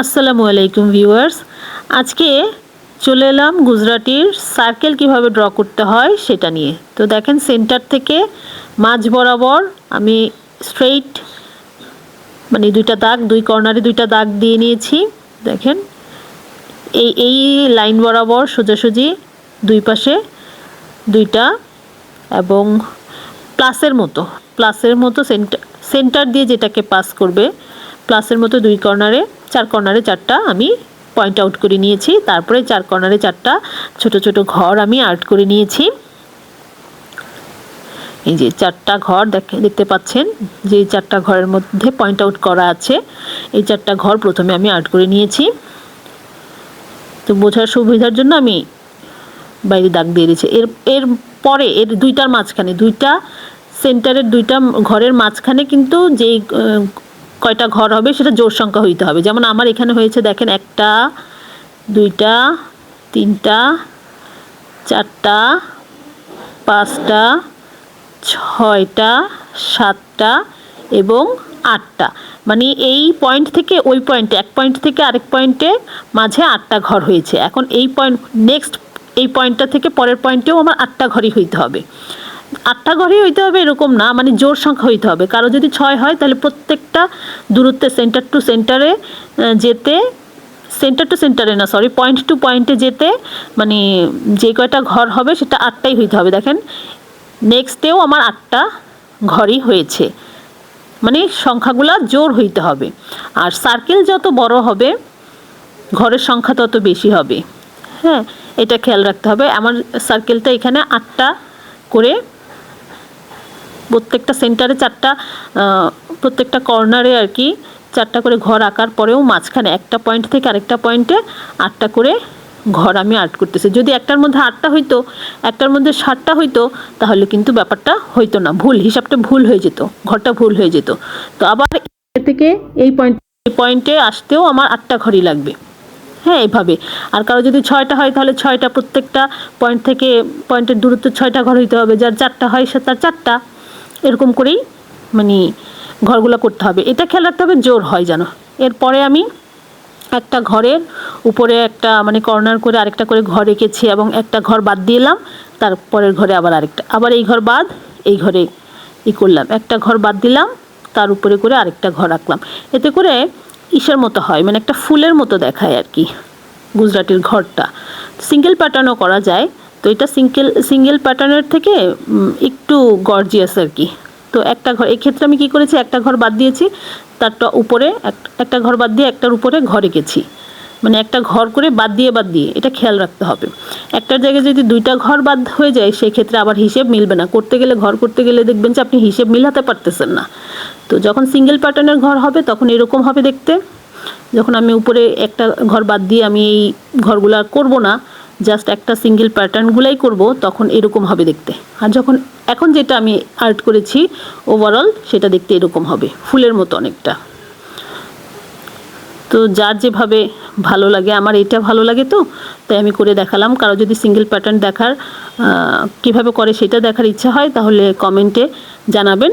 আসসালামু আলাইকুম ভিউয়ার্স। আজকে চলে এলাম গুজরাটির সার্কেল কিভাবে ড্র করতে হয় সেটা নিয়ে। তো দেখেন সেন্টার থেকে মাঝ বরাবর আমি স্ট্রেইট মানে দুইটা দাগ, দুই কর্নারে দুইটা দাগ দিয়ে নিয়েছি। দেখেন এই লাইন বরাবর সোজাসুজি দুই পাশে দুইটা এবং প্লাসের মতো সেন্টার দিয়ে যেটাকে পাস করবে প্লাসের মতো দুই কর্নারে চার কর্নারে চারটা আমি পয়েন্ট আউট করে নিয়েছি। তারপরে চার কর্নারে চারটা ছোট ছোট ঘর আমি আর্ট করে নিয়েছি। এই যে চারটা ঘর দেখতে পাচ্ছেন, যে চারটা ঘরের মধ্যে পয়েন্ট আউট করা আছে এই চারটা ঘর প্রথমে আমি আর্ট করে নিয়েছি। তো বোঝার সুবিধার জন্য আমি বাইরে দাগ দিয়ে দিয়েছি। এর পরে এর দুইটার মাঝখানে দুইটা সেন্টারের দুইটা ঘরের মাঝখানে কিন্তু যেই কয়টা ঘর হবে সেটা জোড় সংখ্যা হইতে হবে। যেমন আমার এখানে হয়েছে দেখেন একটা, দুইটা, তিনটা, চারটা, পাঁচটা, ছয়টা, সাতটা এবং আটটা। মানে এই পয়েন্ট থেকে ওই পয়েন্টে, এক পয়েন্ট থেকে আরেক পয়েন্টে মাঝে আটটা ঘর হয়েছে। এখন এই পয়েন্ট নেক্সট এই পয়েন্টটা থেকে পরের পয়েন্টেও আমার আটটা ঘরই হইতে হবে। আটটা ঘরই হইতে হবে এরকম না, মানে জোড় সংখ্যা হইতে হবে। কারো যদি 6 হয় তাহলে প্রত্যেকটা দূরত্বে সেন্টার টু সেন্টারে যেতে, সেন্টার টু সেন্টারে না সরি পয়েন্ট টু পয়েন্টে যেতে মানে যে কয়টা ঘর হবে সেটা আটটাই হইতে হবে। দেখেন নেক্সটেও আমার আটটা ঘরই হয়েছে, মানে সংখ্যাগুলো জোড় হইতে হবে। আর সার্কেল যত বড় হবে ঘরের সংখ্যা তত বেশি হবে। হ্যাঁ, এটা খেয়াল রাখতে হবে। আমার সার্কেলটা এখানে আটটা করে, প্রত্যেকটা সেন্টারে চারটা, প্রত্যেকটা কর্নারে আর কি চারটা করে ঘর আঁকার পরেও মাঝখানে একটা পয়েন্ট থেকে আরেকটা পয়েন্টে আটটা করে ঘর আমি আর্ট করতেছি। যদি একটার মধ্যে আটটা হইতো, একটার মধ্যে 7টা হইতো তাহলে কিন্তু ব্যাপারটা হইতো না, হিসাবটা ভুল হয়ে যেত, ঘরটা ভুল হয়ে যেত। তো আবার থেকে এই পয়েন্টে আসতেও আমার 8টা ঘরই লাগবে। হ্যাঁ, এভাবে। আর কারো যদি 6টা হয় তাহলে 6টা, প্রত্যেকটা পয়েন্ট থেকে পয়েন্টের দূরত্ব 6টা ঘর হইতে হবে। যার 4টা হয় সে তার 4টা, এরকম করেই মানে ঘরগুলো করতে হবে। এটা খেয়াল রাখতে হবে জোড় হয় যেন। এরপরে আমি একটা ঘরের উপরে একটা মানে কর্নার করে আরেকটা করে ঘর রেখেছি এবং একটা ঘর বাদ দিলাম, তারপরের ঘরে আবার আরেকটা, আবার এই ঘর বাদ এই ঘরে করলাম, একটা ঘর বাদ দিলাম তার উপরে করে আরেকটা ঘর রাখলাম। এতে করে ইসের মতো হয়, মানে একটা ফুলের মতো দেখায় আর কি গুজরাটির ঘরটা। সিঙ্গেল প্যাটার্নও করা যায়। তো এটা সিঙ্গেল প্যাটার্নের থেকে একটু গর্জিয়াস আর কি। তো একটা ঘর, এক্ষেত্রে আমি কী করেছি, একটা ঘর বাদ দিয়েছি, তারটা উপরে একটা ঘর বাদ দিয়ে একটার উপরে ঘর রেখেছি। মানে একটা ঘর করে বাদ দিয়ে এটা খেয়াল রাখতে হবে। একটার জায়গায় যদি দুইটা ঘর বাদ হয়ে যায় সেক্ষেত্রে আবার হিসেব মিলবে না। ঘর করতে গেলে দেখবেন যে আপনি হিসেব মিলাতে পারতেছেন না। তো যখন সিঙ্গেল প্যাটার্নের ঘর হবে তখন এরকম হবে দেখতে। যখন আমি উপরে একটা ঘর বাদ দিয়ে আমি এই ঘরগুলো আর করবো না, জাস্ট একটা সিঙ্গেল প্যাটার্নগুলাই করব, তখন এরকম হবে দেখতে। আর যখন এখন যেটা আমি আর্ট করেছি ওভারঅল সেটা দেখতে এরকম হবে, ফুলের মতো অনেকটা। তো যার যেভাবে ভালো লাগে, আমার এটা ভালো লাগে তো তাই আমি করে দেখালাম। কারো যদি সিঙ্গেল প্যাটার্ন দেখার কীভাবে করে সেটা দেখার ইচ্ছা হয় তাহলে কমেন্টে জানাবেন,